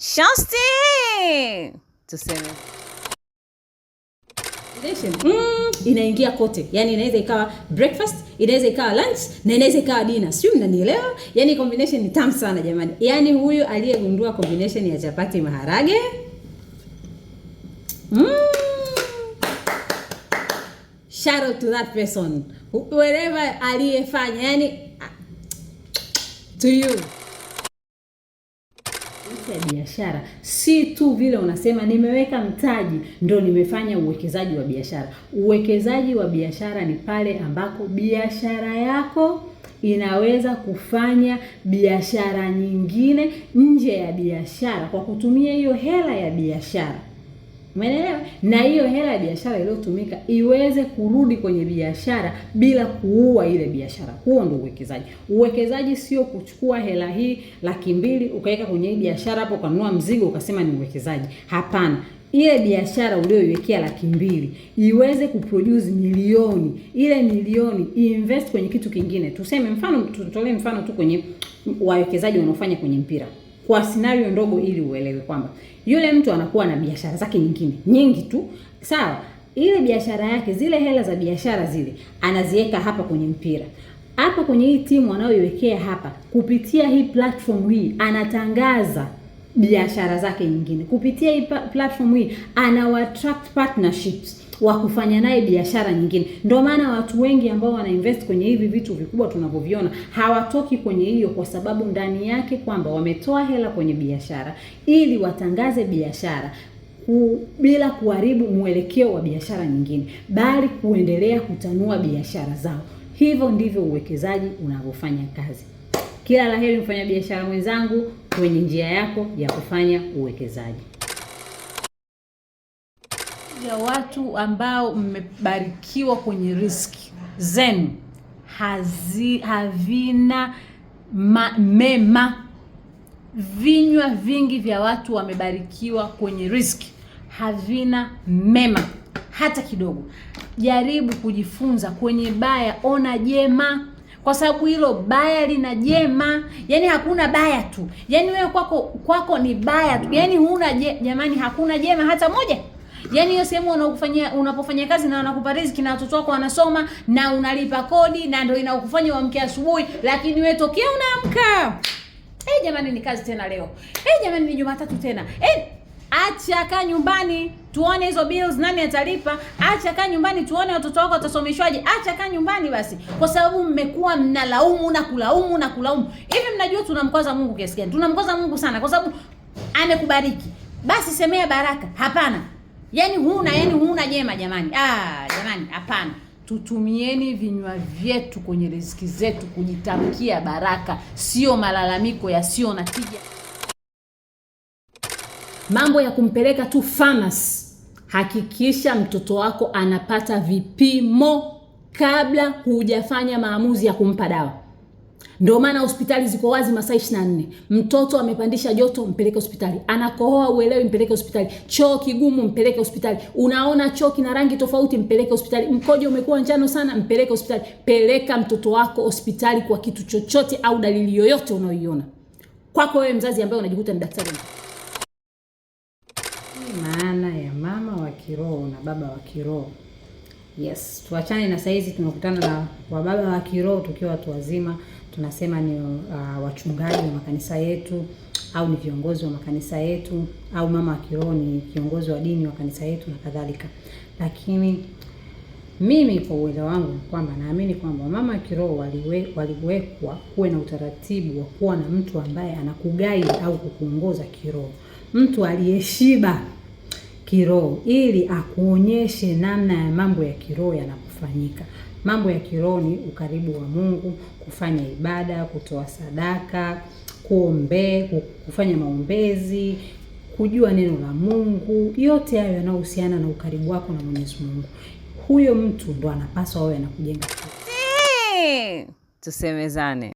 Shosti! Tuseme inaingia kote. Yaani inaweza ikawa breakfast, inaweza ikawa lunch na inaweza ikawa dinner. Sio, mnanielewa? Yaani combination ni tamu sana jamani. Yaani huyu aliyegundua combination ya chapati maharage. Shout out to that person. Wherever aliyefanya. Yaani to you. Ya biashara si tu vile unasema nimeweka mtaji ndo nimefanya uwekezaji wa biashara. Uwekezaji wa biashara ni pale ambako biashara yako inaweza kufanya biashara nyingine nje ya biashara kwa kutumia hiyo hela ya biashara. Umeelewa? Na hiyo hela ya biashara iliyotumika iweze kurudi kwenye biashara bila kuua ile biashara. Huo ndio uwekezaji. Uwekezaji sio kuchukua hela hii 200,000 ukaweka kwenye hii biashara hapo ukanunua mzigo ukasema ni uwekezaji. Hapana. Ile biashara uliyoiwekea 200,000 iweze kuproduce milioni. Ile milioni iinvest kwenye kitu kingine. Tuseme mfano, tutolee mfano tu kwenye wawekezaji wanaofanya kwenye mpira. Kwa scenario ndogo ili uelewe kwamba yule mtu anakuwa na biashara zake nyingi tu. Sawa? Ile biashara yake, zile hela za biashara zile anaziweka hapa kwenye mpira. Hapa kwenye hii timu anayoiwekea hapa, kupitia hii platform hii anatangaza biashara zake nyingine. Kupitia hii platform hii attract partnerships wa kufanya naye biashara nyingine. Ndio maana watu wengi ambao wana invest kwenye hivi vitu vikubwa tunavyoviona hawatoki kwenye hiyo, kwa sababu ndani yake kwamba wametoa hela kwenye biashara ili watangaze biashara bila kuharibu mwelekeo wa biashara nyingine, bali kuendelea kutanua biashara zao. Hivyo ndivyo uwekezaji unavyofanya kazi. Kila laheri mfanya biashara mwenzangu kwenye njia yako ya kufanya uwekezaji. Ya watu ambao mmebarikiwa kwenye riski zenu havina mema. Vinywa vingi vya watu wamebarikiwa kwenye riski havina mema hata kidogo. Jaribu kujifunza kwenye baya, ona jema, kwa sababu hilo baya lina jema. Yaani hakuna baya tu. Yaani wewe kwako ni baya tu. Yaani huna jamani, hakuna jema hata moja. Yaani hiyo sehemu unapofanya kazi na wanakupa riziki na watoto wako wanasoma na unalipa kodi na ndio inakufanya uamke asubuhi, lakini wewe tokea unaamka, jamani ni kazi tena leo. Jamani ni Jumatatu tena. Acha kaa nyumbani tuone hizo bills nani atalipa. Acha kaa nyumbani tuone watoto wako watasomeshwaje. Acha kaa nyumbani basi, kwa sababu mmekuwa mnalaumu na kulaumu. Hivi mnajua tunamkwaza Mungu kiasi gani? Tunamkwaza Mungu sana kwa sababu amekubariki. Basi semea baraka. Hapana. Yaani huna jema jamani. Jamani hapana. Tutumieni vinywa vyetu kwenye riziki zetu kujitamkia baraka, sio malalamiko yasiyo na tija. Mambo ya kumpeleka tu pharmacy. Hakikisha mtoto wako anapata vipimo kabla hujafanya maamuzi ya kumpa dawa. Ndio maana hospitali ziko wazi masaa 24. Mtoto amepandisha joto, mpeleke hospitali. Anakohoa uelewi, mpeleke hospitali. Choo kigumu, mpeleke hospitali. Unaona choo kina rangi tofauti, mpeleke hospitali. Mkojo umekuwa njano sana, mpeleke hospitali. Peleka mtoto wako hospitali kwa kitu chochote au dalili yoyote unayoiona. Kwako wewe mzazi ambaye unajikuta ni daktari. Maana ya mama wa kiroho na baba wa kiroho. Yes, tuachane na saizi tunakutana na wababa wa kiroho tukiwa watu wazima. Tunasema ni wachungaji wa makanisa yetu au ni viongozi wa makanisa yetu, au mama wa kiroho ni kiongozi wa dini wa kanisa yetu na kadhalika. Lakini mimi kwa uelewa wangu kwamba naamini kwamba mama wa kiroho waliwekwa kuwe na utaratibu wa kuwa na mtu ambaye anakuguide au kukuongoza kiroho. Mtu aliyeshiba kiroho ili akuonyeshe namna ya mambo ya kiroho yanakufanyika. Mambo ya kiroho ni ukaribu wa Mungu, kufanya ibada, kutoa sadaka, kufanya maombezi, kujua neno la Mungu. Yote hayo yanayohusiana na ukaribu wako na Mwenyezi Mungu. Huyo mtu ndo anapaswa awe anakujenga. Tusemezane.